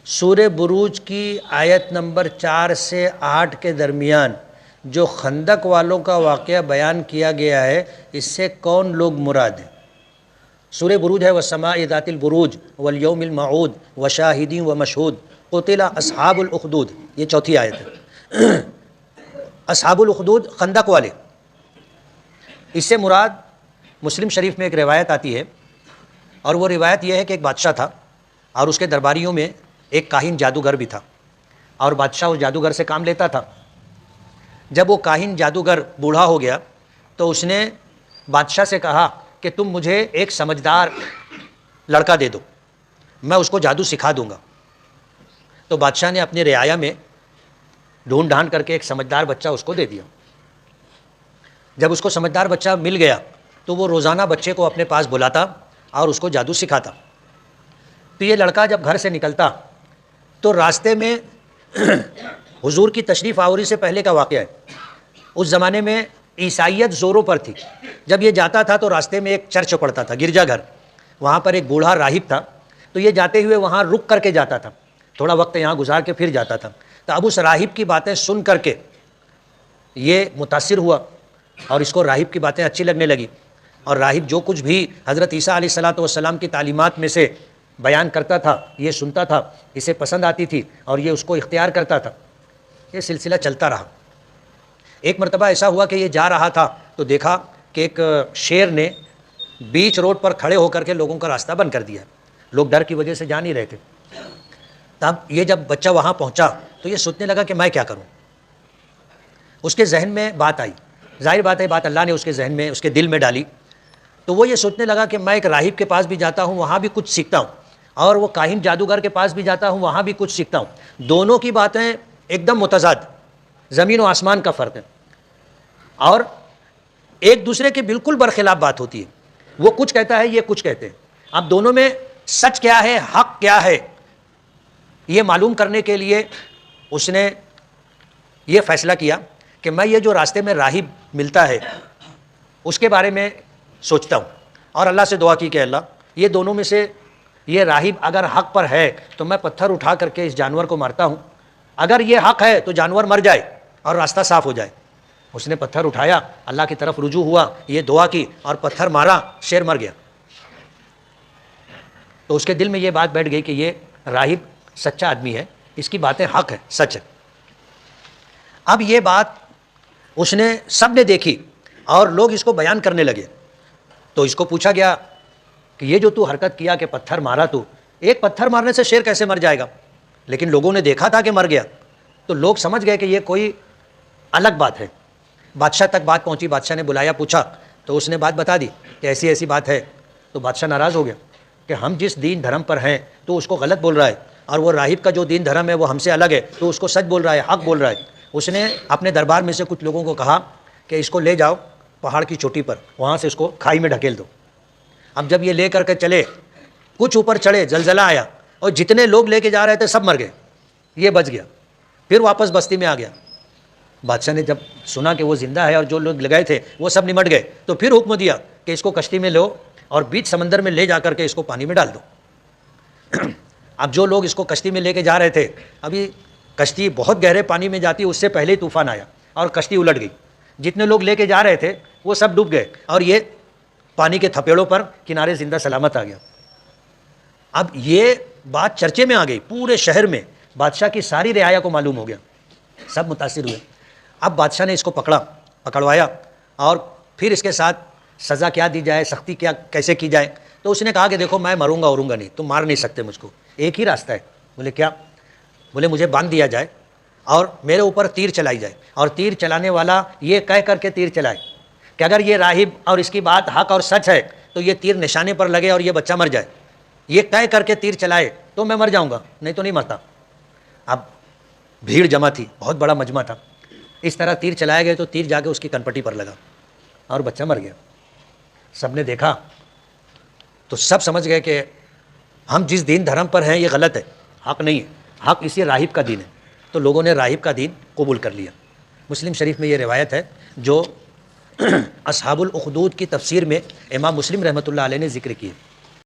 سورہ بروج کی آیت نمبر 4 سے 8 کے درمیان جو خندق والوں کا واقعہ بیان کیا گیا ہے، اس سے کون لوگ مراد ہیں؟ سورہ بروج ہے والسماء ذات البروج والیوم الموعود وشاہد ومشہود قتل اصحاب الاخدود، یہ چوتھی آیت ہے۔ اصحاب الاخدود خندق والے، اس سے مراد مسلم شریف میں ایک روایت آتی ہے، اور وہ روایت یہ ہے کہ ایک بادشاہ تھا اور اس کے درباریوں میں ایک کاہن جادوگر بھی تھا، اور بادشاہ اس جادوگر سے کام لیتا تھا۔ جب وہ کاہن جادوگر بوڑھا ہو گیا تو اس نے بادشاہ سے کہا کہ تم مجھے ایک سمجھدار لڑکا دے دو، میں اس کو جادو سکھا دوں گا۔ تو بادشاہ نے اپنی رعایا میں ڈھونڈ ڈھانڈ کر کے ایک سمجھدار بچہ اس کو دے دیا۔ جب اس کو سمجھدار بچہ مل گیا تو وہ روزانہ بچے کو اپنے پاس بلاتا اور اس کو جادو سکھاتا۔ تو یہ لڑکا جب گھر سے نکلتا تو راستے میں حضور کی تشریف آوری سے پہلے کا واقعہ ہے، اس زمانے میں عیسائیت زوروں پر تھی۔ جب یہ جاتا تھا تو راستے میں ایک چرچ پڑتا تھا، گرجا گھر، وہاں پر ایک بوڑھا راہب تھا، تو یہ جاتے ہوئے وہاں رک کر کے جاتا تھا، تھوڑا وقت یہاں گزار کے پھر جاتا تھا۔ تو اب اس راہب کی باتیں سن کر کے یہ متاثر ہوا اور اس کو راہب کی باتیں اچھی لگنے لگی، اور راہب جو کچھ بھی حضرت عیسیٰ علیہ السلام کی تعلیمات میں سے بیان کرتا تھا یہ سنتا تھا، اسے پسند آتی تھی اور یہ اس کو اختیار کرتا تھا۔ یہ سلسلہ چلتا رہا۔ ایک مرتبہ ایسا ہوا کہ یہ جا رہا تھا تو دیکھا کہ ایک شیر نے بیچ روڈ پر کھڑے ہو کر کے لوگوں کا راستہ بند کر دیا، لوگ ڈر کی وجہ سے جا نہیں رہے تھے۔ تب یہ جب بچہ وہاں پہنچا تو یہ سوچنے لگا کہ میں کیا کروں۔ اس کے ذہن میں بات آئی، ظاہر بات ہے بات اللہ نے اس کے ذہن میں، اس کے دل میں ڈالی، تو وہ یہ سوچنے لگا کہ میں ایک راہب کے پاس بھی جاتا ہوں، وہاں بھی کچھ سیکھتا ہوں، اور وہ کاہن جادوگر کے پاس بھی جاتا ہوں، وہاں بھی کچھ سیکھتا ہوں۔ دونوں کی باتیں ایک دم متضاد، زمین و آسمان کا فرق ہے، اور ایک دوسرے کے بالکل برخلاف بات ہوتی ہے۔ وہ کچھ کہتا ہے، یہ کچھ کہتے ہیں۔ اب دونوں میں سچ کیا ہے، حق کیا ہے، یہ معلوم کرنے کے لیے اس نے یہ فیصلہ کیا کہ میں یہ جو راستے میں راہب ملتا ہے اس کے بارے میں سوچتا ہوں، اور اللہ سے دعا کی کہ اللہ یہ دونوں میں سے یہ راہب اگر حق پر ہے تو میں پتھر اٹھا کر کے اس جانور کو مارتا ہوں، اگر یہ حق ہے تو جانور مر جائے اور راستہ صاف ہو جائے۔ اس نے پتھر اٹھایا، اللہ کی طرف رجوع ہوا، یہ دعا کی اور پتھر مارا، شیر مر گیا۔ تو اس کے دل میں یہ بات بیٹھ گئی کہ یہ راہب سچا آدمی ہے، اس کی باتیں حق ہے، سچ ہے۔ اب یہ بات اس نے سب نے دیکھی اور لوگ اس کو بیان کرنے لگے، تو اس کو پوچھا گیا کہ یہ جو تو حرکت کیا کہ پتھر مارا، تو ایک پتھر مارنے سے شیر کیسے مر جائے گا؟ لیکن لوگوں نے دیکھا تھا کہ مر گیا، تو لوگ سمجھ گئے کہ یہ کوئی الگ بات ہے۔ بادشاہ تک بات پہنچی، بادشاہ نے بلایا، پوچھا تو اس نے بات بتا دی کہ ایسی ایسی بات ہے۔ تو بادشاہ ناراض ہو گیا کہ ہم جس دین دھرم پر ہیں تو اس کو غلط بول رہا ہے، اور وہ راہب کا جو دین دھرم ہے وہ ہم سے الگ ہے، تو اس کو سچ بول رہا ہے، حق بول رہا ہے۔ اس نے اپنے دربار میں سے کچھ لوگوں کو کہا کہ اس کو لے جاؤ پہاڑ کی چوٹی پر، وہاں سے اس کو کھائی میں ڈھکیل دو۔ اب جب یہ لے کر کے چلے، کچھ اوپر چڑھے، زلزلہ آیا اور جتنے لوگ لے کے جا رہے تھے سب مر گئے، یہ بچ گیا، پھر واپس بستی میں آ گیا۔ بادشاہ نے جب سنا کہ وہ زندہ ہے اور جو لوگ لگائے تھے وہ سب نمٹ گئے، تو پھر حکم دیا کہ اس کو کشتی میں لو اور بیچ سمندر میں لے جا کر کے اس کو پانی میں ڈال دو۔ اب جو لوگ اس کو کشتی میں لے کے جا رہے تھے، ابھی کشتی بہت گہرے پانی میں جاتی، اس سے پہلے ہی طوفان آیا اور کشتی الٹ گئی۔ جتنے لوگ لے کے جا رہے تھے وہ سب ڈوب گئے اور یہ پانی کے تھپیڑوں پر کنارے زندہ سلامت آ گیا۔ اب یہ بات چرچے میں آ گئی، پورے شہر میں بادشاہ کی ساری رعایا کو معلوم ہو گیا، سب متاثر ہوئے۔ اب بادشاہ نے اس کو پکڑوایا اور پھر اس کے ساتھ سزا کیا دی جائے، سختی کیا کیسے کی جائے۔ تو اس نے کہا کہ دیکھو میں مروں گا نہیں، تم مار نہیں سکتے مجھ کو، ایک ہی راستہ ہے۔ بولے کیا؟ بولے مجھے باندھ دیا جائے اور میرے اوپر تیر چلائی جائے، اور تیر چلانے والا یہ کہہ کر کے تیر چلائے کہ اگر یہ راہب اور اس کی بات حق اور سچ ہے تو یہ تیر نشانے پر لگے اور یہ بچہ مر جائے، یہ کہہ کر کے تیر چلائے تو میں مر جاؤں گا، نہیں تو نہیں مرتا۔ اب بھیڑ جمع تھی، بہت بڑا مجمع تھا، اس طرح تیر چلائے گئے تو تیر جا کے اس کی کنپٹی پر لگا اور بچہ مر گیا۔ سب نے دیکھا تو سب سمجھ گئے کہ ہم جس دین دھرم پر ہیں یہ غلط ہے، حق نہیں ہے، حق اسی راہب کا دین ہے۔ تو لوگوں نے راہب کا دین قبول کر لیا۔ مسلم شریف میں یہ روایت ہے جو اصحاب الاخدود کی تفسیر میں امام مسلم رحمۃ اللہ علیہ نے ذکر کی ہے۔